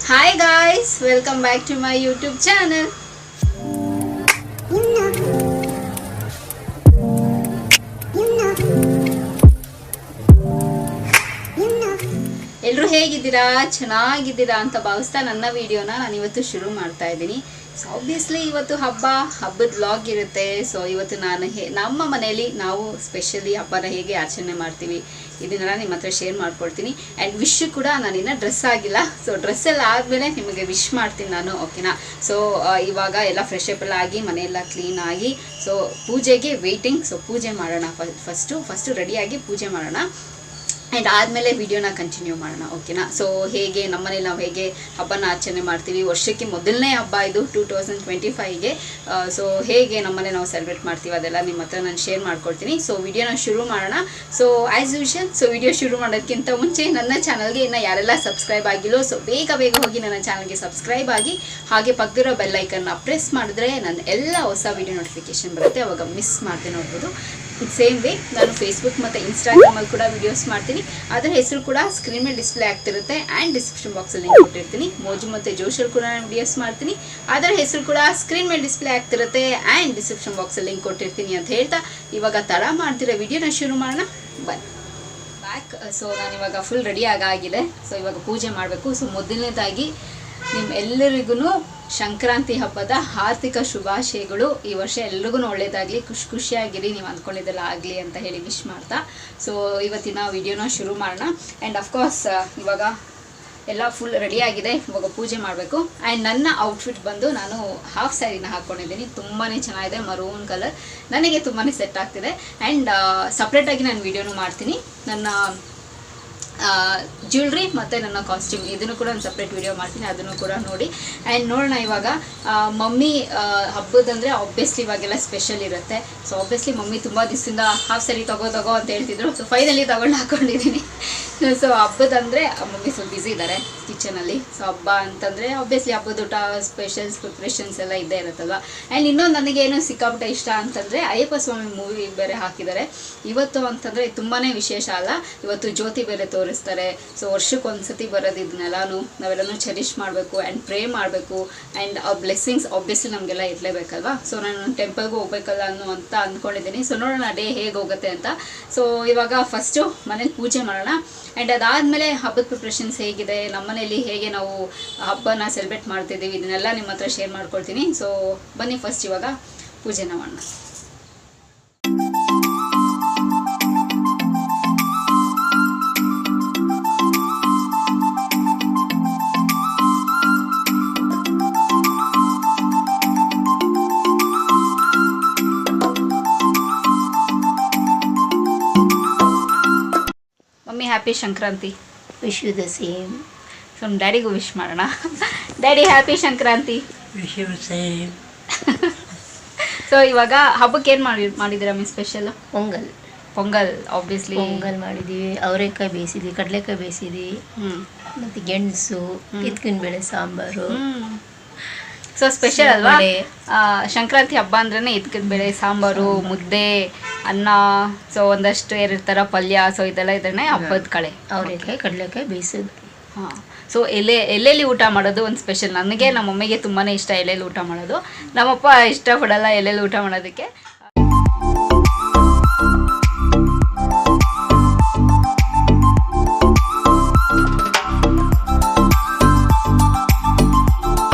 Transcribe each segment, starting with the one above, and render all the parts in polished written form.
Hi guys, welcome back to my YouTube channel. ಎಲ್ಲರೂ ಹೇಗಿದ್ದೀರಾ? ಚೆನ್ನಾಗಿದ್ದೀರಾ ಅಂತ ಭಾವಿಸ್ತಾ ನನ್ನ ವಿಡಿಯೋನ ನಾನು ಇವತ್ತು ಶುರು ಮಾಡ್ತಾ ಇದ್ದೀನಿ. ಸೊ ಆಬ್ವಿಯಸ್ಲಿ ಇವತ್ತು ಹಬ್ಬದ ವ್ಲಾಗ್ ಇರುತ್ತೆ. ಸೊ ಇವತ್ತು ನಾನು ನಮ್ಮ ಮನೆಯಲ್ಲಿ ನಾವು ಸ್ಪೆಷಲಿ ಹಬ್ಬನ ಹೇಗೆ ಆಚರಣೆ ಮಾಡ್ತೀವಿ ಇದನ್ನೆಲ್ಲ ನಿಮ್ಮ ಹತ್ರ ಶೇರ್ ಮಾಡ್ಕೊಳ್ತೀನಿ. ಆ್ಯಂಡ್ ವಿಶ್ ಕೂಡ ನಾನಿನ್ನ ಡ್ರೆಸ್ ಆಗಿಲ್ಲ. ಸೊ ಡ್ರೆಸ್ಸೆಲ್ಲ ಆದಮೇಲೆ ನಿಮಗೆ ವಿಶ್ ಮಾಡ್ತೀನಿ ನಾನು, ಓಕೆನಾ? ಸೊ ಇವಾಗ ಎಲ್ಲ ಫ್ರೆಶ್ ಅಪ್ ಎಲ್ಲ ಆಗಿ ಮನೆಯೆಲ್ಲ ಕ್ಲೀನ್ ಆಗಿ ಸೊ ಪೂಜೆಗೆ ವೆಯ್ಟಿಂಗ್. ಸೊ ಪೂಜೆ ಮಾಡೋಣ, ಫಸ್ಟು ರೆಡಿಯಾಗಿ ಪೂಜೆ ಮಾಡೋಣ. ಆ್ಯಂಡ್ ಆದಮೇಲೆ ವಿಡಿಯೋನ ಕಂಟಿನ್ಯೂ ಮಾಡೋಣ, ಓಕೆನಾ? ಸೊ ಹೇಗೆ ನಮ್ಮನೇಲಿ ನಾವು ಹೇಗೆ ಹಬ್ಬನ ಆಚರಣೆ ಮಾಡ್ತೀವಿ, ವರ್ಷಕ್ಕೆ ಮೊದಲನೇ ಹಬ್ಬ ಇದು 2025ಗೆ. ಸೊ ಹೇಗೆ ನಮ್ಮನೆ ನಾವು ಸೆಲೆಬ್ರೇಟ್ ಮಾಡ್ತೀವಿ ಅದೆಲ್ಲ ನಿಮ್ಮ ಹತ್ರ ನಾನು ಶೇರ್ ಮಾಡ್ಕೊಳ್ತೀನಿ. ಸೊ ವಿಡಿಯೋನ ಶುರು ಮಾಡೋಣ. So as usual so video ಶುರು ಮಾಡೋದಕ್ಕಿಂತ ಮುಂಚೆ ನನ್ನ ಚಾನಲ್ಗೆ ಇನ್ನು ಯಾರೆಲ್ಲ ಸಬ್ಸ್ಕ್ರೈಬ್ ಆಗಿಲ್ಲೋ ಸೊ ಬೇಗ ಹೋಗಿ ನನ್ನ ಚಾನಲ್ಗೆ ಸಬ್ಸ್ಕ್ರೈಬ್ ಆಗಿ, ಹಾಗೆ ಪಕ್ಕದಿರೋ ಬೆಲ್ಲೈಕನ್ನ ಪ್ರೆಸ್ ಮಾಡಿದ್ರೆ ನನ್ನ ಎಲ್ಲ ಹೊಸ ವಿಡಿಯೋ ನೋಟಿಫಿಕೇಶನ್ ಬರುತ್ತೆ, ಅವಾಗ ಮಿಸ್ ಮಾಡ್ದೆ ನೋಡ್ಬೋದು. ಸೇಮ್ ವೇ ನಾನು ಫೇಸ್ಬುಕ್ ಮತ್ತು ಇನ್ಸ್ಟಾಗ್ರಾಮಲ್ಲಿ ಕೂಡ ವಿಡಿಯೋಸ್ ಮಾಡ್ತೀನಿ. ಅದರ ಹೆಸರು ಕೂಡ ಸ್ಕ್ರೀನ್ ಮೇಲೆ ಡಿಸ್ಪ್ಲೇ ಆಗ್ತಿರುತ್ತೆ ಆ್ಯಂಡ್ ಡಿಸ್ಕ್ರಿಪ್ಷನ್ ಬಾಕ್ಸಲ್ಲಿ ಲಿಂಕ್ ಕೊಟ್ಟಿರ್ತೀನಿ. ಮೋಜು ಮತ್ತು ಜೋಶಲ್ಲಿ ಕೂಡ ನಾನು ವಿಡಿಯೋಸ್ ಮಾಡ್ತೀನಿ. ಅದರ ಹೆಸರು ಕೂಡ ಸ್ಕ್ರೀನ್ ಮೇಲೆ ಡಿಸ್ಪ್ಲೇ ಆಗ್ತಿರುತ್ತೆ ಆ್ಯಂಡ್ ಡಿಸ್ಕ್ರಿಪ್ಷನ್ ಬಾಕ್ಸಲ್ಲಿ ಲಿಂಕ್ ಕೊಟ್ಟಿರ್ತೀನಿ ಅಂತ ಹೇಳ್ತಾ ಇವಾಗ ತಡ ಮಾಡ್ತಿರೋ ವಿಡಿಯೋನ ಶುರು ಮಾಡೋಣ, ಬನ್ನಿ. ಸೊ ನಾನಿವಾಗ ಫುಲ್ ರೆಡಿ ಆಗಿದೆ. ಸೊ ಇವಾಗ ಪೂಜೆ ಮಾಡಬೇಕು. ಸೊ ಮೊದಲನೇದಾಗಿ ನಿಮ್ಮೆಲ್ಲರಿಗೂ ಸಂಕ್ರಾಂತಿ ಹಬ್ಬದ ಆರ್ಥಿಕ ಶುಭಾಶಯಗಳು. ಈ ವರ್ಷ ಎಲ್ರಿಗೂ ಒಳ್ಳೇದಾಗಲಿ, ಖುಷಿಯಾಗಿರಿ, ನೀವು ಅಂದ್ಕೊಂಡಿದ್ದೆಲ್ಲ ಆಗಲಿ ಅಂತ ಹೇಳಿ ವಿಶ್ ಮಾಡ್ತಾ ಸೊ ಇವತ್ತಿನ ವಿಡಿಯೋನ ಶುರು ಮಾಡೋಣ. ಆ್ಯಂಡ್ ಅಫ್ಕೋರ್ಸ್ ಇವಾಗ ಎಲ್ಲ ಫುಲ್ ರೆಡಿ ಆಗಿದೆ, ಇವಾಗ ಪೂಜೆ ಮಾಡಬೇಕು. ಆ್ಯಂಡ್ ನನ್ನ ಔಟ್ಫಿಟ್ ಬಂದು ನಾನು ಹಾಫ್ ಸ್ಯಾರಿನ ಹಾಕ್ಕೊಂಡಿದ್ದೀನಿ. ತುಂಬಾ ಚೆನ್ನಾಗಿದೆ, ಮರೂನ್ ಕಲರ್, ನನಗೆ ತುಂಬಾ ಸೆಟ್ ಆಗ್ತಿದೆ. ಆ್ಯಂಡ್ ಸಪ್ರೇಟಾಗಿ ನಾನು ವಿಡಿಯೋನು ಮಾಡ್ತೀನಿ, ನನ್ನ ಜ್ಯುವೆಲ್ರಿ ಮತ್ತು ನನ್ನ ಕಾಸ್ಟ್ಯೂಮ್ ಇದನ್ನು ಕೂಡ ನಾನು ಸಪ್ರೇಟ್ ವಿಡಿಯೋ ಮಾಡ್ತೀನಿ, ಅದನ್ನು ಕೂಡ ನೋಡಿ. ಆ್ಯಂಡ್ ನೋಡೋಣ ಇವಾಗ ಮಮ್ಮಿ ಹಬ್ಬದಂದರೆ ಆಬ್ವಿಯಸ್ಲಿ ಇವಾಗೆಲ್ಲ ಸ್ಪೆಷಲ್ ಇರುತ್ತೆ. ಸೊ ಆಬ್ವಿಯಸ್ಲಿ ಮಮ್ಮಿ ತುಂಬ ದಿವಸದಿಂದ ಹಾಫ್ ಸ್ಯಾರಿ ತಗೋ ಅಂತ ಹೇಳ್ತಿದ್ರು. ಸೊ ಫೈನಲಿ ತಗೊಂಡು ಹಾಕ್ಕೊಂಡಿದ್ದೀನಿ. ಸೊ ಹಬ್ಬದಂದರೆ ಮಮ್ಮಿ ಸ್ವಲ್ಪ ಬ್ಯುಸಿ ಇದ್ದಾರೆ ಕಿಚನಲ್ಲಿ. ಸೊ ಹಬ್ಬ ಅಂತಂದರೆ ಆಬ್ವಿಯಸ್ಲಿ ಹಬ್ಬದ ಊಟ, ಸ್ಪೆಷಲ್ಸ್, ಪ್ರಿಪ್ರೇಷನ್ಸ್ ಎಲ್ಲ ಇದ್ದೇ ಇರುತ್ತಲ್ವ. ಆ್ಯಂಡ್ ಇನ್ನೊಂದು ನನಗೇನು ಸಿಕ್ಕಾಪಟ್ಟೆ ಇಷ್ಟ ಅಂತಂದರೆ ಅಯ್ಯಪ್ಪ ಸ್ವಾಮಿ ಮೂವಿ ಬೇರೆ ಹಾಕಿದ್ದಾರೆ ಇವತ್ತು. ಅಂತಂದರೆ ತುಂಬಾ ವಿಶೇಷ ಅಲ್ಲ, ಇವತ್ತು ಜ್ಯೋತಿ ಬೇರೆ ತೋರಿಸ್ತಾರೆ. ಸೊ ವರ್ಷಕ್ಕೊಂದ್ಸತಿ ಬರೋದು, ಇದನ್ನೆಲ್ಲನೂ ನಾವೆಲ್ಲನೂ ಚೆರಿಷ್ ಮಾಡಬೇಕು ಆ್ಯಂಡ್ ಪ್ರೇ ಮಾಡಬೇಕು. ಆ್ಯಂಡ್ ಆ ಬ್ಲೆಸ್ಸಿಂಗ್ಸ್ ಆಬ್ವಿಯಸ್ಲಿ ನಮಗೆಲ್ಲ ಇರಲೇಬೇಕಲ್ವ. ಸೊ ನಾನು ಟೆಂಪಲ್ಗೂ ಹೋಗ್ಬೇಕಲ್ಲ ಅಂತ ಅಂದ್ಕೊಂಡಿದ್ದೀನಿ. ಸೊ ನೋಡೋಣ ಡೇ ಹೇಗೆ ಹೋಗುತ್ತೆ ಅಂತ. ಸೊ ಇವಾಗ ಫಸ್ಟು ಮನೇಲಿ ಪೂಜೆ ಮಾಡೋಣ. ಆ್ಯಂಡ್ ಅದಾದಮೇಲೆ ಹಬ್ಬದ ಪ್ರಿಪ್ರೇಷನ್ಸ್ ಹೇಗಿದೆ, ನಮ್ಮನೇಲಿ ಹೇಗೆ ನಾವು ಹಬ್ಬನ ಸೆಲೆಬ್ರೇಟ್ ಮಾಡ್ತಿದ್ದೀವಿ ಇದನ್ನೆಲ್ಲ ನಿಮ್ಮ ಹತ್ರ ಶೇರ್ ಮಾಡ್ಕೊಳ್ತೀನಿ. ಸೊ ಬನ್ನಿ ಫಸ್ಟ್ ಇವಾಗ ಪೂಜೆನ ಮಾಡೋಣ. Mummy happy Sankranti. Wish you the same. So ನಮ್ಮ ಡ್ಯಾಡಿಗೂ ವಿಶ್ ಮಾಡೋಣ. Daddy happy Sankranti. Wish you same. So ಇವಾಗ ಹಬ್ಬಕ್ಕೆ ಏನು ಮಾಡಿದ್ದೀರಾ ಮೀ ಸ್ಪೆಷಲ್? ಪೊಂಗಲ್ ಆಬ್ವಿಯಸ್ಲಿ ಪೊಂಗಲ್ ಮಾಡಿದ್ದೀವಿ, ಅವರೆಕಾಯಿ ಬೇಯಿಸಿದ್ವಿ, ಕಡಲೆಕಾಯಿ ಬೇಯಿಸಿದ್ವಿ, ಮತ್ತು ಗೆಣಸು, ಕಿತ್ಕಿನ ಬೇಳೆ ಸಾಂಬಾರು. ಸೊ ಸ್ಪೆಷಲ್ ಅಲ್ವಾ? ಸಂಕ್ರಾಂತಿ ಹಬ್ಬ ಅಂದ್ರೇ ಇದ್ಕಿನ ಬೇಳೆ ಸಾಂಬಾರು, ಮುದ್ದೆ, ಅನ್ನ, ಸೊ ಒಂದಷ್ಟು 2 ಥರ ಪಲ್ಯ. ಸೊ ಇದೆಲ್ಲ ಇದ್ರೆ ಹಬ್ಬದ ಕಳೆ. ಅವರೆಕಾಯಿ ಕಡಲೆಕಾಯಿ ಬೇಯಿಸೋದು. ಹಾಂ. ಸೊ ಎಲೆಯಲ್ಲಿ ಊಟ ಮಾಡೋದು ಒಂದು ಸ್ಪೆಷಲ್. ನನಗೆ ನಮ್ಮ ಮಮ್ಮಿಗೆ ತುಂಬಾ ಇಷ್ಟ ಎಲೆಯಲ್ಲಿ ಊಟ ಮಾಡೋದು. ನಮ್ಮಪ್ಪ ಇಷ್ಟಪಡಲ್ಲ ಎಲೆಯಲ್ಲಿ ಊಟ ಮಾಡೋದಕ್ಕೆ.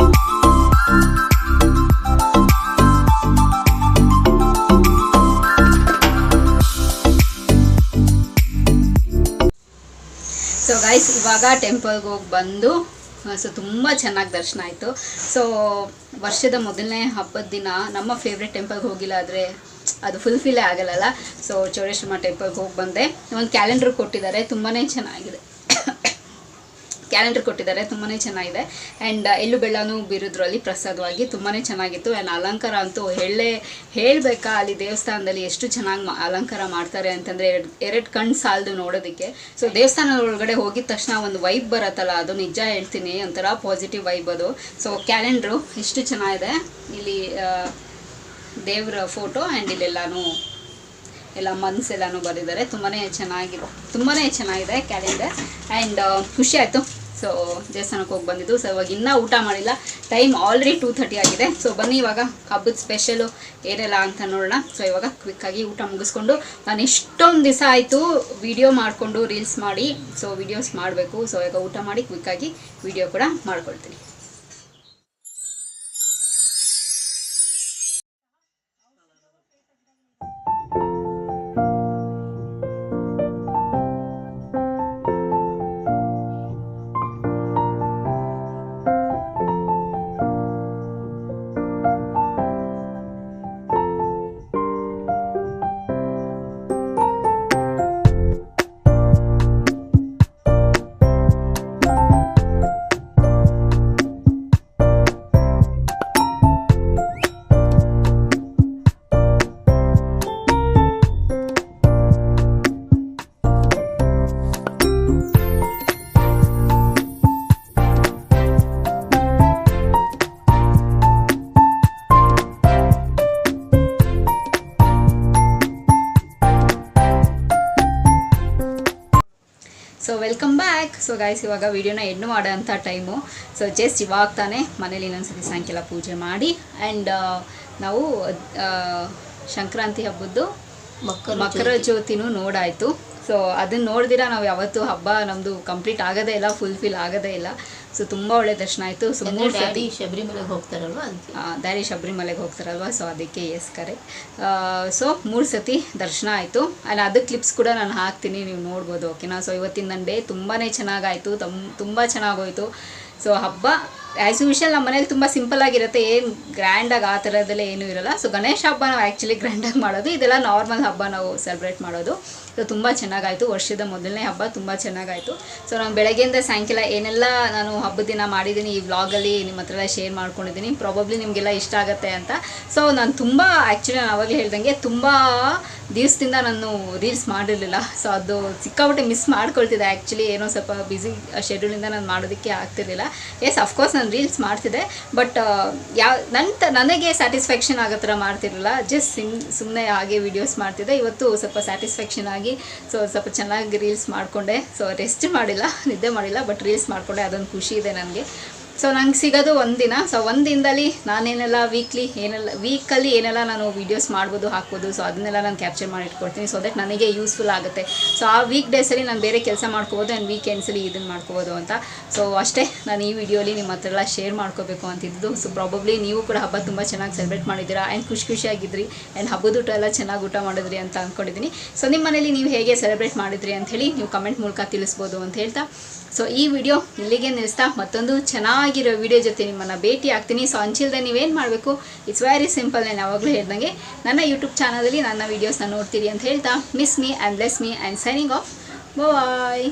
ಸೊ ಗೈಸ್ ಇವಾಗ ಟೆಂಪಲ್ಗೆ ಹೋಗಿ ಬಂದು ಸೊ ತುಂಬ ಚೆನ್ನಾಗಿ ದರ್ಶನ ಆಯಿತು. ಸೊ ವರ್ಷದ ಮೊದಲನೇ ಹಬ್ಬದ ದಿನ ನಮ್ಮ ಫೇವ್ರೆಟ್ ಟೆಂಪಲ್ಗೆ ಹೋಗಿಲ್ಲ ಆದರೆ ಅದು ಫುಲ್ಫಿಲ್ಲೇ ಆಗಲ್ಲ. ಸೊ ಚೌಡೇಶ್ವರ ಟೆಂಪಲ್ಗೆ ಹೋಗಿ ಬಂದೆ. ಒಂದು ಕ್ಯಾಲೆಂಡರ್ ಕೊಟ್ಟಿದ್ದಾರೆ, ತುಂಬಾ ಚೆನ್ನಾಗಿದೆ. ತುಂಬಾ ಚೆನ್ನಾಗಿದೆ. ಆ್ಯಂಡ್ ಎಳ್ಳು ಬೆಲ್ಲನೂ ಬೀರಿದ್ರಲ್ಲಿ ಪ್ರಸಾದವಾಗಿ ತುಂಬಾ ಚೆನ್ನಾಗಿತ್ತು. ಆ್ಯಂಡ್ ಅಲಂಕಾರ ಅಂತೂ ಹೇಳಬೇಕಾ, ಅಲ್ಲಿ ದೇವಸ್ಥಾನದಲ್ಲಿ ಎಷ್ಟು ಚೆನ್ನಾಗಿ ಅಲಂಕಾರ ಮಾಡ್ತಾರೆ ಅಂತಂದರೆ 2 ಕಣ್ಣು ಸಾಲದು ನೋಡೋದಕ್ಕೆ. ಸೊ ದೇವಸ್ಥಾನದ ಒಳಗಡೆ ಹೋಗಿದ ತಕ್ಷಣ ಒಂದು ವೈಬ್ ಬರುತ್ತಲ್ಲ, ಅದು ನಿಜ ಹೇಳ್ತೀನಿ, ಒಂಥರ ಪಾಸಿಟಿವ್ ವೈಬ್ ಅದು. ಸೊ ಕ್ಯಾಲೆಂಡ್ರು ಎಷ್ಟು ಚೆನ್ನಾಗಿದೆ. ಇಲ್ಲಿ ದೇವರ ಫೋಟೋ ಆ್ಯಂಡ್ ಇಲ್ಲೆಲ್ಲನೂ ಎಲ್ಲ ಮನ್ಸೆಲ್ಲನೂ ಬರೆದಿದ್ದಾರೆ. ತುಂಬಾ ಚೆನ್ನಾಗಿದೆ ಕ್ಯಾಲೆಂಡರ್. ಆ್ಯಂಡ್ ಖುಷಿ ಆಯಿತು. ಸೊ ದೇವಸ್ಥಾನಕ್ಕೆ ಹೋಗಿ ಬಂದಿದ್ದು. ಸೊ ಇವಾಗ ಇನ್ನೂ ಊಟ ಮಾಡಿಲ್ಲ, ಟೈಮ್ ಆಲ್ರೆಡಿ 2:30 ಆಗಿದೆ. ಸೊ ಬನ್ನಿ ಇವಾಗ ಹಬ್ಬದ ಸ್ಪೆಷಲು ಏನೆಲ್ಲ ಅಂತ ನೋಡೋಣ. ಸೊ ಇವಾಗ ಕ್ವಿಕ್ಕಾಗಿ ಊಟ ಮುಗಿಸ್ಕೊಂಡು, ನಾನು ಎಷ್ಟೊಂದು ದಿವಸ ಆಯಿತು ವಿಡಿಯೋ ಮಾಡಿಕೊಂಡು ರೀಲ್ಸ್ ಮಾಡಿ, ಸೊ ವಿಡಿಯೋಸ್ ಮಾಡಬೇಕು. ಸೊ ಇವಾಗ ಊಟ ಮಾಡಿ ಕ್ವಿಕ್ಕಾಗಿ ವಿಡಿಯೋ ಕೂಡ ಮಾಡ್ಕೊಳ್ತೀನಿ. So welcome back. So guys, ಇವಾಗ ವಿಡಿಯೋನ ಎಂಡ್ ಮಾಡೋಂಥ ಟೈಮು. ಸೊ ಜಸ್ಟ್ ಇವಾಗ ತಾನೇ ಮನೇಲಿ ಇನ್ನೊಂದ್ಸತಿ ಸಾಯಂಕಾಲ ಪೂಜೆ ಮಾಡಿ ಆ್ಯಂಡ್ ನಾವು ಸಂಕ್ರಾಂತಿ ಹಬ್ಬದ್ದು ಮಕರ ಜ್ಯೋತಿನೂ ನೋಡಾಯಿತು. ಸೊ ಅದನ್ನು ನೋಡಿದಿರ ನಾವು ಯಾವತ್ತೂ ಹಬ್ಬ ನಮ್ಮದು ಕಂಪ್ಲೀಟ್ ಆಗೋದೇ ಇಲ್ಲ, ಫುಲ್ಫಿಲ್ ಆಗೋದೇ ಇಲ್ಲ. ಸೊ ತುಂಬ ಒಳ್ಳೆ ದರ್ಶನ ಆಯಿತು. ಸೊ 3 ಸತಿ ಶಬರಿಮಲೆಗೆ ಹೋಗ್ತಾರಲ್ವ, ಡ್ಯಾಡಿ ಶಬರಿಮಲೆಗೆ ಹೋಗ್ತಾರಲ್ವ, ಸೊ ಅದಕ್ಕೆ ಎಸ್ ಕರೆಕ್ಟ್. ಸೊ 3 ಸತಿ ದರ್ಶನ ಆಯಿತು. ಆ್ಯಂಡ್ ಅದು ಕ್ಲಿಪ್ಸ್ ಕೂಡ ನಾನು ಹಾಕ್ತೀನಿ, ನೀವು ನೋಡ್ಬೋದು. ಓಕೆನಾ. ಸೊ ಇವತ್ತಿನ ನನ್ನ ಡೇ ತುಂಬಾ ಚೆನ್ನಾಗಾಯಿತು, ತುಂಬ ಚೆನ್ನಾಗೋಯ್ತು. ಸೊ ಹಬ್ಬ ಆ್ಯಸ್ ಯೂಶುವಲ್ ನಮ್ಮ ಮನೇಲಿ ತುಂಬ ಸಿಂಪಲ್ಲಾಗಿರುತ್ತೆ, ಏನು ಗ್ರ್ಯಾಂಡಾಗಿ ಆ ಥರದ್ದೆಲ್ಲ ಏನೂ ಇರೋಲ್ಲ. ಸೊ ಗಣೇಶ ಹಬ್ಬ ನಾವು ಆ್ಯಕ್ಚುಲಿ ಗ್ರ್ಯಾಂಡಾಗಿ ಮಾಡೋದು, ಇದೆಲ್ಲ ನಾರ್ಮಲ್ ಹಬ್ಬ ನಾವು ಸೆಲೆಬ್ರೇಟ್ ಮಾಡೋದು. ಸೊ ತುಂಬ ಚೆನ್ನಾಗಾಯಿತು, ವರ್ಷದ ಮೊದಲನೇ ಹಬ್ಬ ತುಂಬ ಚೆನ್ನಾಗಾಯಿತು. ಸೊ ನಾನು ಬೆಳಗ್ಗೆಯಿಂದ ಸಾಯಂಕಾಲ ಏನೆಲ್ಲ ನಾನು ಹಬ್ಬದ ದಿನ ಮಾಡಿದ್ದೀನಿ ಈ ವ್ಲಾಗಲ್ಲಿ ನಿಮ್ಮ ಹತ್ರ ಎಲ್ಲ ಶೇರ್ ಮಾಡ್ಕೊಂಡಿದ್ದೀನಿ. ಪ್ರಾಬಬ್ಲಿ ನಿಮಗೆಲ್ಲ ಇಷ್ಟ ಆಗುತ್ತೆ ಅಂತ. ಸೊ ನಾನು ತುಂಬ ಆ್ಯಕ್ಚುಲಿ ನಾನು ಆವಾಗಲೇ ಹೇಳ್ದಂಗೆ ತುಂಬ ದಿವಸದಿಂದ ನಾನು ರೀಲ್ಸ್ ಮಾಡಿರಲಿಲ್ಲ. ಸೊ ಅದು ಸಿಕ್ಕಾಪಟ್ಟೆ ಮಿಸ್ ಮಾಡ್ಕೊಳ್ತಿದ್ದೆ ಆ್ಯಕ್ಚುಲಿ, ಏನೋ ಸ್ವಲ್ಪ ಬ್ಯುಸಿ ಶೆಡ್ಯೂಲಿಂದ ನಾನು ಮಾಡೋದಕ್ಕೆ ಆಗ್ತಿರಲಿಲ್ಲ. ಎಸ್ ಅಫ್ಕೋರ್ಸ್ ನಾನು ರೀಲ್ಸ್ ಮಾಡ್ತಿದ್ದೆ, ಬಟ್ ನನಗೆ ಸ್ಯಾಟಿಸ್ಫ್ಯಾಕ್ಷನ್ ಆಗೋ ಥರ ಮಾಡ್ತಿರಲಿಲ್ಲ. ಜಸ್ಟ್ ಸುಮ್ಮನೆ ಹಾಗೆ ವೀಡಿಯೋಸ್ ಮಾಡ್ತಿದ್ದೆ. ಇವತ್ತು ಸ್ವಲ್ಪ ಸ್ಯಾಟಿಸ್ಫ್ಯಾಕ್ಷನ್ ಆಗಿ ಸೊ ಸ್ವಲ್ಪ ಚೆನ್ನಾಗಿ ರೀಲ್ಸ್ ಮಾಡಿಕೊಂಡೆ. ಸೊ ರೆಸ್ಟ್ ಮಾಡಿಲ್ಲ, ನಿದ್ದೆ ಮಾಡಿಲ್ಲ, ಬಟ್ ರೀಲ್ಸ್ ಮಾಡಿಕೊಂಡೆ, ಅದೊಂದು ಖುಷಿ ಇದೆ ನನಗೆ. ಸೊ ನಂಗೆ ಸಿಗೋದು ಒಂದಿನ. ಸೊ ಒಂದು ದಿನದಲ್ಲಿ ನಾನೇನೆಲ್ಲ ವೀಕಲ್ಲಿ ಏನೆಲ್ಲ ನಾನು ವೀಡಿಯೋಸ್ ಮಾಡ್ಬೋದು, ಹಾಕ್ಬೋದು. ಸೊ ಅದನ್ನೆಲ್ಲ ನಾನು ಕ್ಯಾಪ್ಚರ್ ಮಾಡಿ ಇಟ್ಕೊಡ್ತೀನಿ, ಸೊ ದಟ್ ನನಗೆ ಯೂಸ್ಫುಲ್ ಆಗುತ್ತೆ. ಸೊ ಆ ವೀಕ್ ಡೇಸಲ್ಲಿ ನಾನು ಬೇರೆ ಕೆಲಸ ಮಾಡ್ಕೋಬೋದು ಆ್ಯಂಡ್ ವೀಕೆಂಡ್ಸಲ್ಲಿ ಇದನ್ನು ಮಾಡ್ಕೋಬೋದು ಅಂತ. ಸೊ ಅಷ್ಟೇ ನಾನು ಈ ವಿಡಿಯೋಲಿ ನಿಮ್ಮ ಹತ್ರ ಎಲ್ಲ ಶೇರ್ ಮಾಡ್ಕೋಬೇಕು ಅಂತಿದ್ದು. ಸೊ ಪ್ರಾಬಬ್ಲಿ ನೀವು ಕೂಡ ಹಬ್ಬ ತುಂಬ ಚೆನ್ನಾಗಿ ಸೆಲೆಬ್ರೇಟ್ ಮಾಡಿದ್ದೀರಾ ಆ್ಯಂಡ್ ಖುಷಿಯಾಗಿದ್ರಿ ಆ್ಯಂಡ್ ಹಬ್ಬದ ಊಟ ಎಲ್ಲ ಚೆನ್ನಾಗಿ ಊಟ ಮಾಡಿದ್ರಿ ಅಂತ ಅಂದ್ಕೊಂಡಿದ್ದೀನಿ. ಸೊ ನಿಮ್ಮ ಮನೇಲಿ ನೀವು ಹೇಗೆ ಸೆಲೆಬ್ರೇಟ್ ಮಾಡಿದ್ರಿ ಅಂಥೇಳಿ ನೀವು ಕಮೆಂಟ್ ಮೂಲಕ ತಿಳಿಸ್ಬೋದು ಅಂತ ಹೇಳ್ತಾ, ಸೊ ಈ ವಿಡಿಯೋ ಇಲ್ಲಿಗೆ ನಿಲ್ಲಿಸ್ತಾ ಮತ್ತೊಂದು ಚೆನ್ನಾಗಿರೋ ವಿಡಿಯೋ ಜೊತೆ ನಿಮ್ಮನ್ನು ಭೇಟಿ ಆಗ್ತೀನಿ. ಸೊ ಅಂಚಿಲ್ದೆ ನೀವೇನು ಮಾಡಬೇಕು, ಇಟ್ಸ್ ವೆರಿ ಸಿಂಪಲ್. ನಾನು ಯಾವಾಗಲೂ ಹೇಳ್ದಂಗೆ ನನ್ನ ಯೂಟ್ಯೂಬ್ ಚಾನಲಲ್ಲಿ ನನ್ನ ವೀಡಿಯೋಸ್ನ ನೋಡ್ತೀರಿ ಅಂತ ಹೇಳ್ತಾ, miss me and bless me and signing off. Bye.